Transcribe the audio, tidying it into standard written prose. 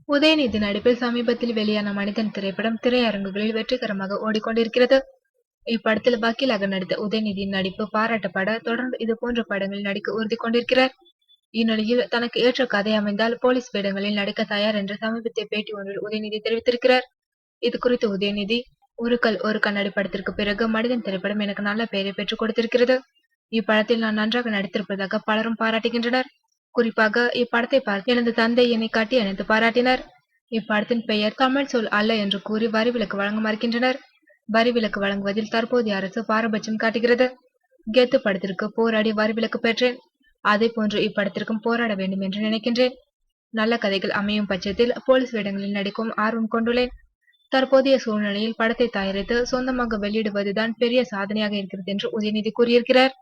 உதயநிதி நடிப்பில் சமீபத்தில் வெளியான மனிதன் திரைப்படம் திரையரங்குகளில் வெற்றிகரமாக ஓடிக்கொண்டிருக்கிறது. இப்படத்தில் வக்கீலாக நடித்த உதயநிதியின் நடிப்பு பாராட்டப்பட தொடர்ந்து இதுபோன்ற படங்களில் நடிக்க உறுதி கொண்டிருக்கிறார். இந்நிலையில் தனக்கு ஏற்ற கதை அமைந்தால் போலீஸ் வேடங்களில் நடிக்க தயார் என்று சமீபத்திய பேட்டி ஒன்றில் உதயநிதி தெரிவித்திருக்கிறார். இது குறித்து உதயநிதி, ஒரு கல் ஒரு கண்ணாடி படத்திற்கு பிறகு மனிதன் திரைப்படம் எனக்கு நல்ல பெயரை பெற்றுக் கொடுத்திருக்கிறது. இப்படத்தில் நான் நன்றாக நடித்திருப்பதாக பலரும் பாராட்டுகின்றனர். குறிப்பாக இப்படத்தை பார்த்து எனது தந்தை என்னை கட்டி அணைத்து பாராட்டினர். இப்படத்தின் பெயர் தமிழ் சொல் அல்ல என்று கூறி வரி விலக்கு வழங்க மறுக்கின்றனர். வரி விலக்கு வழங்குவதில் தற்போதைய அரசு பாரபட்சம் காட்டுகிறது. கெத்து படத்திற்கு போராடி வரி விலக்கு பெற்றேன். அதே போன்று இப்படத்திற்கும் போராட வேண்டும் என்று நினைக்கின்றேன். நல்ல கதைகள் அமையும் பட்சத்தில் போலீஸ் வேடங்களில் நடிக்கும் ஆர்வம் கொண்டுள்ளேன். தற்போதைய சூழ்நிலையில் படத்தை தயாரித்து சொந்தமாக வெளியிடுவதுதான் பெரிய சாதனையாக இருக்கிறது என்று உதயநிதி கூறியிருக்கிறார்.